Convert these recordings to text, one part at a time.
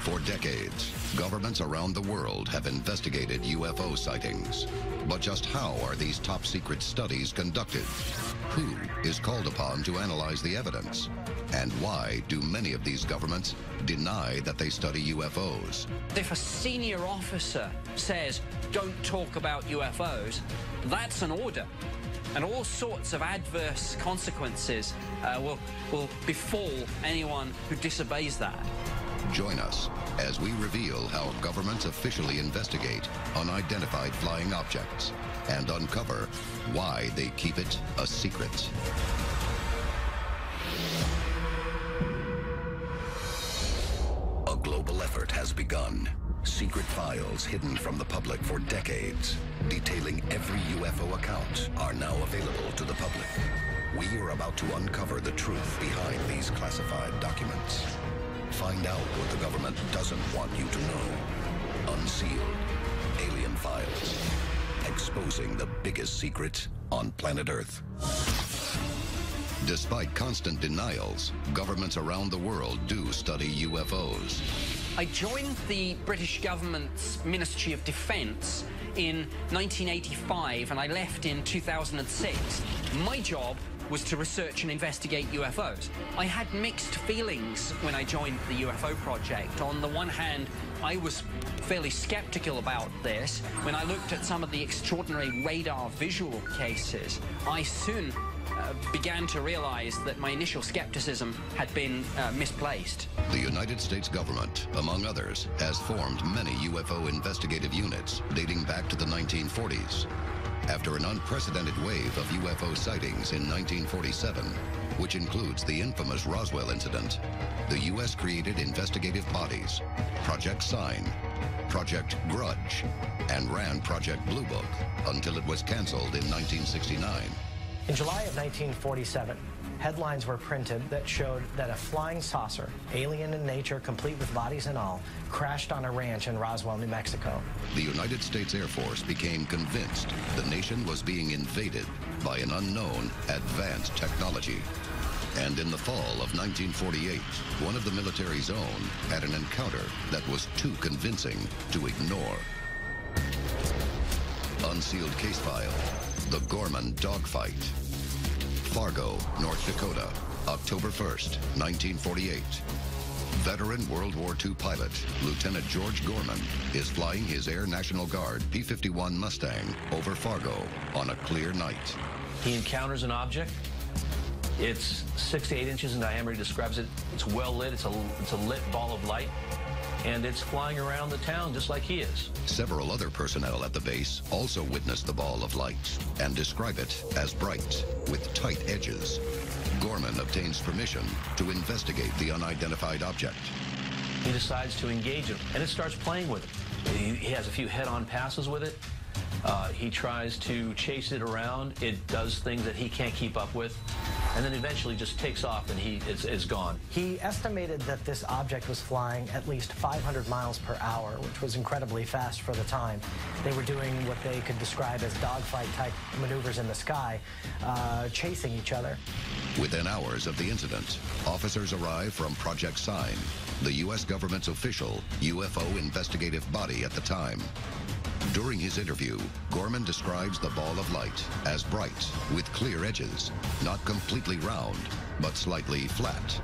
For decades, governments around the world have investigated UFO sightings. But just how are these top-secret studies conducted? Who is called upon to analyze the evidence? And why do many of these governments deny that they study UFOs? If a senior officer says, don't talk about UFOs, that's an order. And all sorts of adverse consequences will befall anyone who disobeys that. Join us as we reveal how governments officially investigate unidentified flying objects and uncover why they keep it a secret. A global effort has begun. Secret files hidden from the public for decades, detailing every UFO account, are now available to the public. We are about to uncover the truth behind these classified documents. Find out what the government doesn't want you to know. Unsealed. Alien Files. Exposing the biggest secret on planet Earth. Despite constant denials, governments around the world do study UFOs. I joined the British government's Ministry of Defence in 1985 and I left in 2006. My job was to research and investigate UFOs. I had mixed feelings when I joined the UFO project. On the one hand, I was fairly skeptical about this. When I looked at some of the extraordinary radar visual cases, I soon began to realize that my initial skepticism had been misplaced. The United States government, among others, has formed many UFO investigative units dating back to the 1940s. After an unprecedented wave of UFO sightings in 1947, which includes the infamous Roswell incident, the U.S. created investigative bodies, Project Sign, Project Grudge, and ran Project Blue Book until it was canceled in 1969. In July of 1947, headlines were printed that showed that a flying saucer, alien in nature, complete with bodies and all, crashed on a ranch in Roswell, New Mexico. The United States Air Force became convinced the nation was being invaded by an unknown advanced technology. And in the fall of 1948, one of the military's own had an encounter that was too convincing to ignore. Unsealed case file, the Gorman dogfight. Fargo, North Dakota, October 1st, 1948. Veteran World War II pilot, Lieutenant George Gorman, is flying his Air National Guard P-51 Mustang over Fargo on a clear night. He encounters an object. It's 6 to 8 inches in diameter, he describes it. It's well lit, it's a lit ball of light, and it's flying around the town just like he is. Several other personnel at the base also witnessed the ball of light and describe it as bright, with tight edges. Gorman obtains permission to investigate the unidentified object. He decides to engage him, and it starts playing with him. He has a few head-on passes with it. He tries to chase it around. It does things that he can't keep up with, and then eventually just takes off and he is gone. He estimated that this object was flying at least 500 miles per hour, which was incredibly fast for the time. They were doing what they could describe as dogfight-type maneuvers in the sky, chasing each other. Within hours of the incident, officers arrive from Project Sign, the U.S. government's official UFO investigative body at the time. During his interview, Gorman describes the ball of light as bright, with clear edges, not completely round, but slightly flat.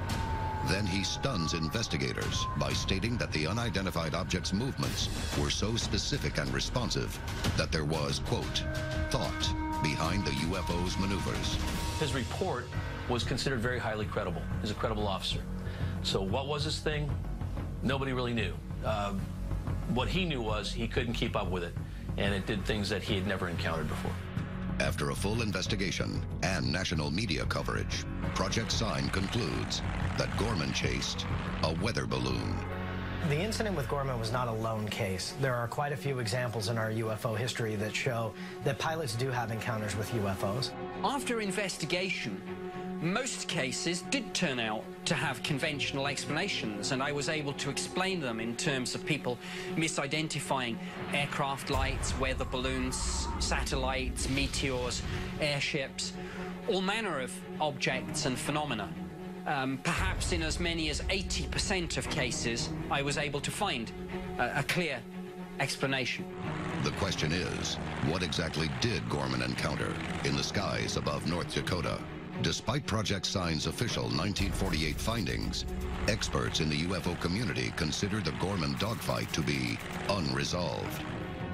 Then he stuns investigators by stating that the unidentified object's movements were so specific and responsive that there was, quote, thought behind the UFO's maneuvers. His report was considered very highly credible. He's a credible officer. So what was this thing? Nobody really knew. What he knew was he couldn't keep up with it, and it did things that he had never encountered before. After a full investigation and national media coverage, Project Sign concludes that Gorman chased a weather balloon. The incident with Gorman was not a lone case. There are quite a few examples in our UFO history that show that pilots do have encounters with UFOs. After investigation, most cases did turn out to have conventional explanations, and I was able to explain them in terms of people misidentifying aircraft lights, weather balloons, satellites, meteors, airships, all manner of objects and phenomena. perhaps in as many as 80% of cases, I was able to find a clear explanation. The question is, what exactly did Gorman encounter in the skies above North Dakota? Despite Project Sign's official 1948 findings, experts in the UFO community consider the Gorman dogfight to be unresolved.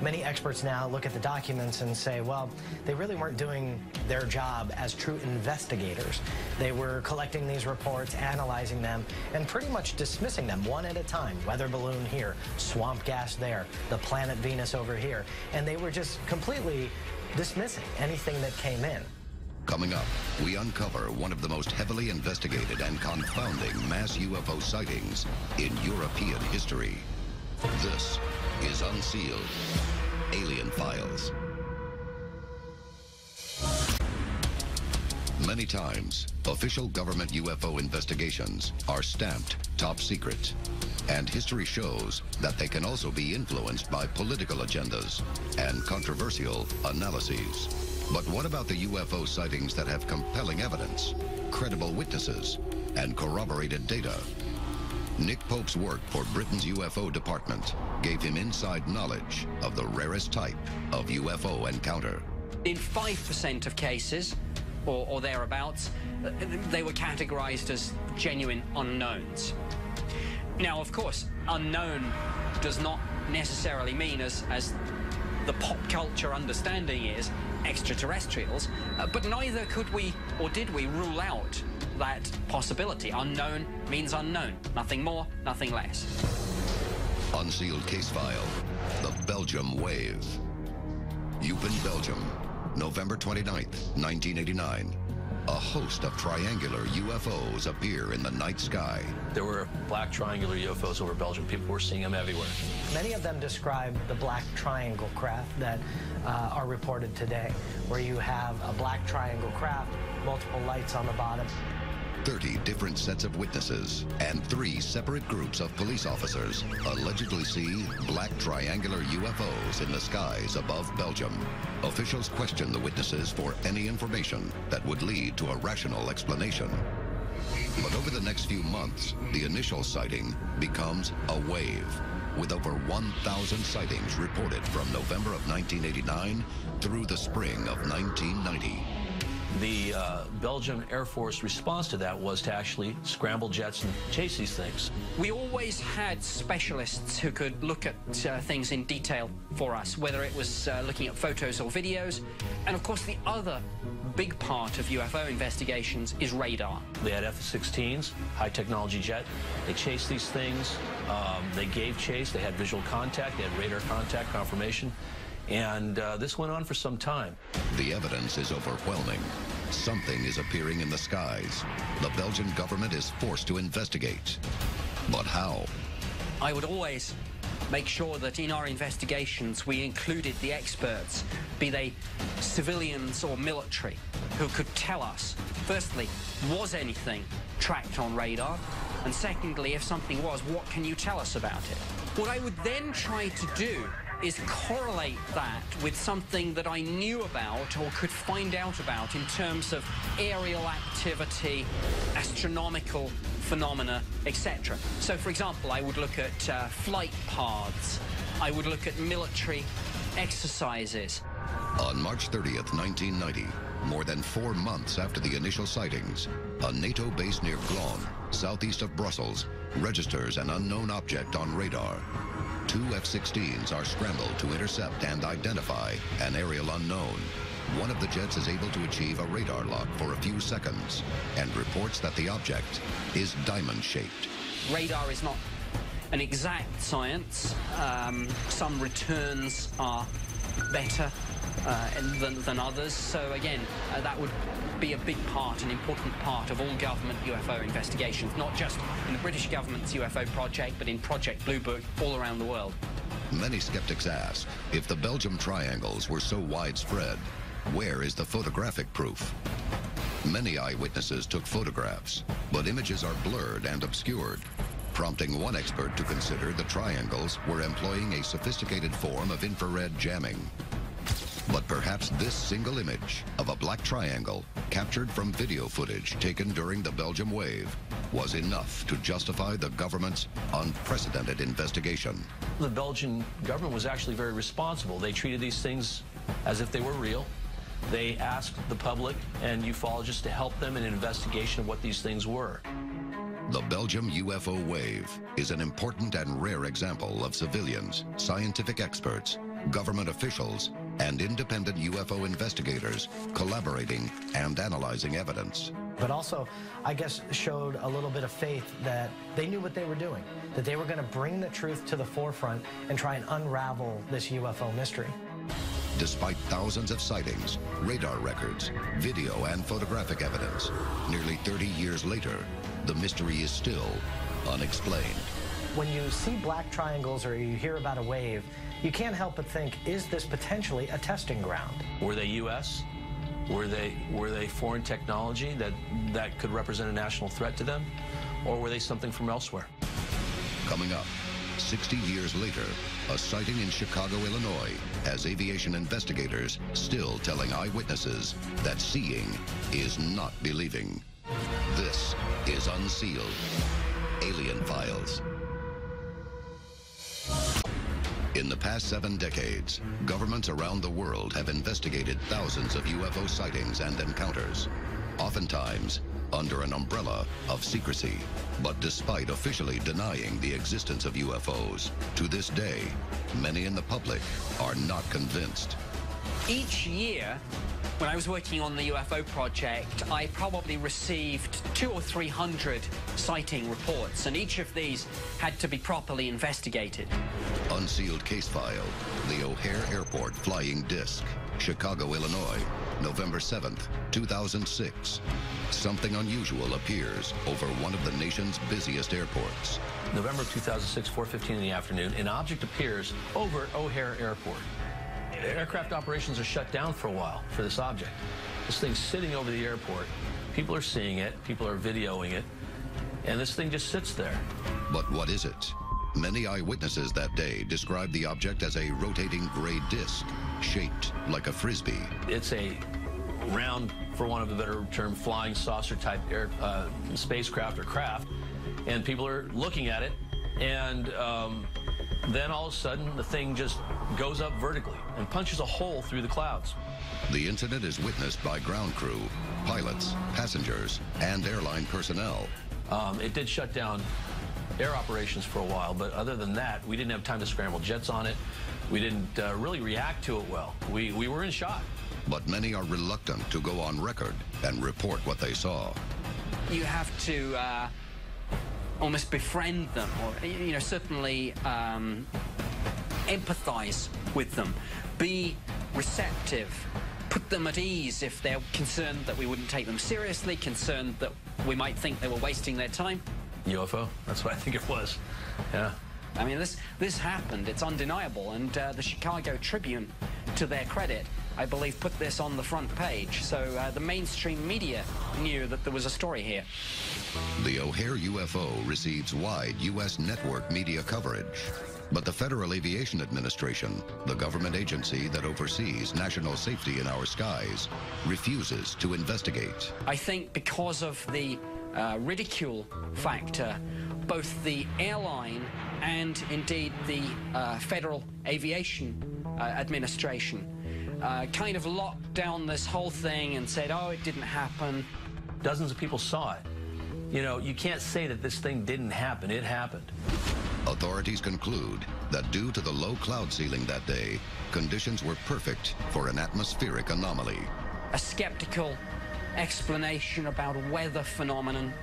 Many experts now look at the documents and say, well, they really weren't doing their job as true investigators. They were collecting these reports, analyzing them, and pretty much dismissing them one at a time. Weather balloon here, swamp gas there, the planet Venus over here. And they were just completely dismissing anything that came in. Coming up, we uncover one of the most heavily investigated and confounding mass UFO sightings in European history. This is Unsealed, Alien Files. Many times, official government UFO investigations are stamped top secret. And history shows that they can also be influenced by political agendas and controversial analyses. But what about the UFO sightings that have compelling evidence, credible witnesses, and corroborated data? Nick Pope's work for Britain's UFO department gave him inside knowledge of the rarest type of UFO encounter. In 5% of cases, or thereabouts, they were categorized as genuine unknowns. Now, of course, unknown does not necessarily mean, as the pop culture understanding is, extraterrestrials, but neither could we or did we rule out that possibility. Unknown means unknown. Nothing more, nothing less. Unsealed case file, the Belgium Wave. Eupen, Belgium, November 29th, 1989. A host of triangular UFOs appear in the night sky. There were black triangular UFOs over Belgium. People were seeing them everywhere. Many of them describe the black triangle craft that are reported today, where you have a black triangle craft, multiple lights on the bottom. 30 different sets of witnesses and 3 separate groups of police officers allegedly see black triangular UFOs in the skies above Belgium. Officials question the witnesses for any information that would lead to a rational explanation. But over the next few months, the initial sighting becomes a wave, with over 1,000 sightings reported from November of 1989 through the spring of 1990. The Belgian Air Force response to that was to actually scramble jets and chase these things. We always had specialists who could look at things in detail for us, whether it was looking at photos or videos. And of course, the other big part of UFO investigations is radar. They had F-16s, high technology jet. They chased these things. They gave chase. They had visual contact. They had radar contact confirmation. And this went on for some time. The evidence is overwhelming. Something is appearing in the skies. The Belgian government is forced to investigate. But how? I would always make sure that in our investigations we included the experts, be they civilians or military, who could tell us, firstly, was anything tracked on radar? And secondly, if something was, what can you tell us about it? What I would then try to do is correlate that with something that I knew about or could find out about in terms of aerial activity, astronomical phenomena, etc. So, for example, I would look at flight paths. I would look at military exercises. On March 30th, 1990, more than 4 months after the initial sightings, a NATO base near Glon, southeast of Brussels, registers an unknown object on radar. 2 F-16s are scrambled to intercept and identify an aerial unknown. One of the jets is able to achieve a radar lock for a few seconds and reports that the object is diamond-shaped. Radar is not an exact science. Some returns are better than others. So again, that would be a big part, an important part of all government UFO investigations, not just in the British government's UFO project, but in Project Blue Book all around the world. Many skeptics ask, if the Belgium triangles were so widespread, where is the photographic proof? Many eyewitnesses took photographs, but images are blurred and obscured, prompting one expert to consider the triangles were employing a sophisticated form of infrared jamming. But perhaps this single image of a black triangle captured from video footage taken during the Belgium wave was enough to justify the government's unprecedented investigation. The Belgian government was actually very responsible. They treated these things as if they were real. They asked the public and ufologists to help them in an investigation of what these things were. The Belgium UFO wave is an important and rare example of civilians, scientific experts, government officials, and independent UFO investigators collaborating and analyzing evidence. But also, I guess, showed a little bit of faith that they knew what they were doing, that they were going to bring the truth to the forefront and try and unravel this UFO mystery. Despite thousands of sightings, radar records, video and photographic evidence, nearly 30 years later, the mystery is still unexplained. When you see black triangles or you hear about a wave, you can't help but think, is this potentially a testing ground? Were they U.S.? Were they foreign technology that could represent a national threat to them? Or were they something from elsewhere? Coming up, 60 years later, a sighting in Chicago, Illinois, has aviation investigators still telling eyewitnesses that seeing is not believing. This is Unsealed, Alien Files. In the past 7 decades, governments around the world have investigated thousands of UFO sightings and encounters, oftentimes under an umbrella of secrecy. But despite officially denying the existence of UFOs, to this day, many in the public are not convinced. Each year, when I was working on the UFO project, I probably received 200 or 300 sighting reports, and each of these had to be properly investigated. Unsealed case file, the O'Hare Airport Flying Disc, Chicago, Illinois, November 7th, 2006. Something unusual appears over one of the nation's busiest airports. November 2006, 4:15 in the afternoon, an object appears over O'Hare Airport. Aircraft operations are shut down for a while for this object. This thing's sitting over the airport. People are seeing it, people are videoing it, and this thing just sits there. But what is it? Many eyewitnesses that day described the object as a rotating gray disc, shaped like a frisbee. It's a round, for want of a better term, flying saucer type spacecraft or craft, and people are looking at it, and then all of a sudden the thing just goes up vertically and punches a hole through the clouds. The incident is witnessed by ground crew, pilots, passengers, and airline personnel. It did shut down air operations for a while, but other than that, we didn't have time to scramble jets on it. We didn't really react to it well. We were in shock. But many are reluctant to go on record and report what they saw. You have to almost befriend them, or certainly empathize with them, be receptive, put them at ease if they're concerned that we wouldn't take them seriously, concerned that we might think they were wasting their time. UFO, that's what I think it was. Yeah. I mean, this happened, it's undeniable, and the Chicago Tribune, to their credit, I believe, put this on the front page, so the mainstream media knew that there was a story here. The O'Hare UFO receives wide U.S. network media coverage, but the Federal Aviation Administration, the government agency that oversees national safety in our skies, refuses to investigate. I think because of the ridicule factor, both the airline and indeed the Federal Aviation Administration kind of locked down this whole thing and said, oh, it didn't happen. Dozens of people saw it. You know, you can't say that this thing didn't happen. It happened. Authorities conclude that due to the low cloud ceiling that day, conditions were perfect for an atmospheric anomaly. A skeptical explanation about a weather phenomenon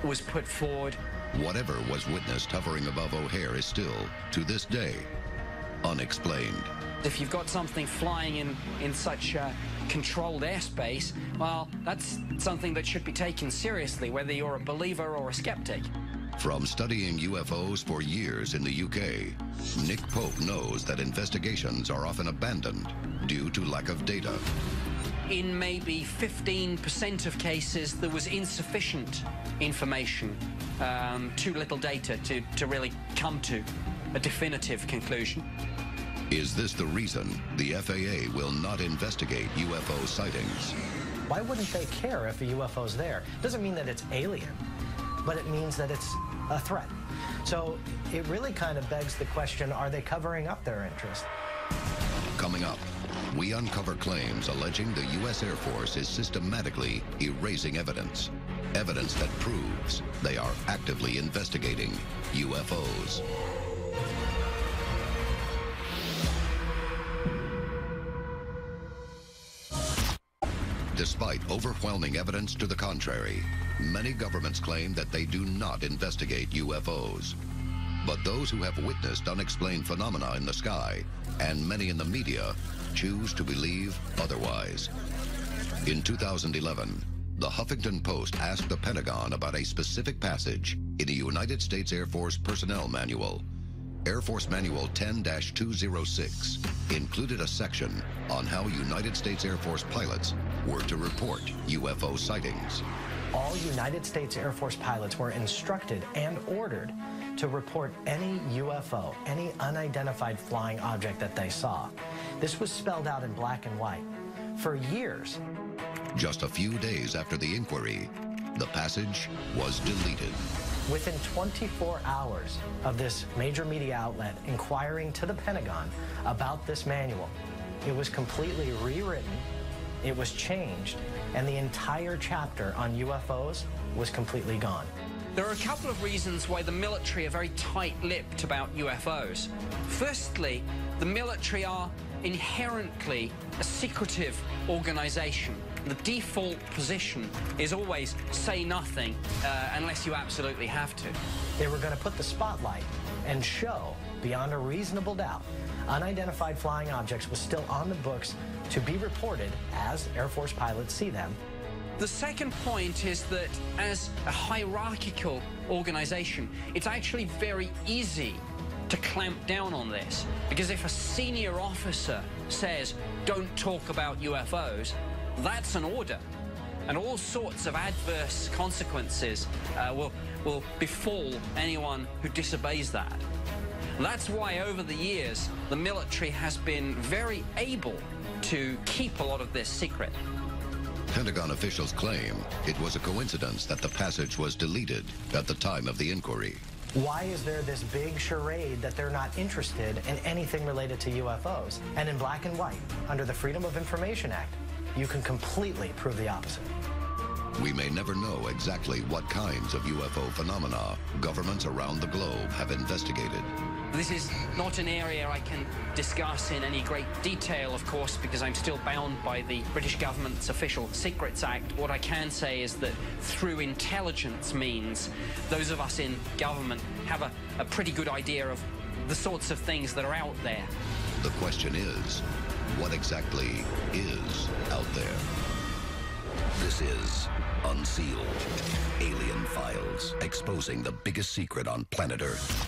was put forward. Whatever was witnessed hovering above O'Hare is still, to this day, unexplained. If you've got something flying in such controlled airspace, well, that's something that should be taken seriously, whether you're a believer or a skeptic. From studying UFOs for years in the UK, Nick Pope knows that investigations are often abandoned due to lack of data. In maybe 15% of cases, there was insufficient information, too little data to really come to a definitive conclusion. Is this the reason the FAA will not investigate UFO sightings? Why wouldn't they care if a UFO's there? Doesn't mean that it's alien, but it means that it's a threat. So it really kind of begs the question, are they covering up their interest? Coming up, we uncover claims alleging the U.S. Air Force is systematically erasing evidence. Evidence that proves they are actively investigating UFOs. Despite overwhelming evidence to the contrary, many governments claim that they do not investigate UFOs. But those who have witnessed unexplained phenomena in the sky, and many in the media, choose to believe otherwise. In 2011, the Huffington Post asked the Pentagon about a specific passage in the United States Air Force Personnel Manual. Air Force Manual 10-206 included a section on how United States Air Force pilots were to report UFO sightings. All United States Air Force pilots were instructed and ordered to report any UFO, any unidentified flying object that they saw. This was spelled out in black and white. For years. Just a few days after the inquiry, the passage was deleted. Within 24 hours of this major media outlet inquiring to the Pentagon about this manual, it was completely rewritten, it was changed, and the entire chapter on UFOs was completely gone. There are a couple of reasons why the military are very tight-lipped about UFOs. Firstly, the military are inherently a secretive organization. The default position is always say nothing unless you absolutely have to. They were going to put the spotlight and show, beyond a reasonable doubt, unidentified flying objects was still on the books to be reported as Air Force pilots see them. The second point is that as a hierarchical organization, it's actually very easy to clamp down on this, because if a senior officer says, don't talk about UFOs, that's an order, and all sorts of adverse consequences will befall anyone who disobeys that. That's why over the years, the military has been very able to keep a lot of this secret. Pentagon officials claim it was a coincidence that the passage was deleted at the time of the inquiry. Why is there this big charade that they're not interested in anything related to UFOs? And in black and white, under the Freedom of Information Act, you can completely prove the opposite. We may never know exactly what kinds of UFO phenomena governments around the globe have investigated. This is not an area I can discuss in any great detail, of course, because I'm still bound by the British government's Official Secrets Act. What I can say is that through intelligence means, those of us in government have a pretty good idea of the sorts of things that are out there. The question is, what exactly is out there? This is Unsealed. Alien Files, exposing the biggest secret on planet Earth.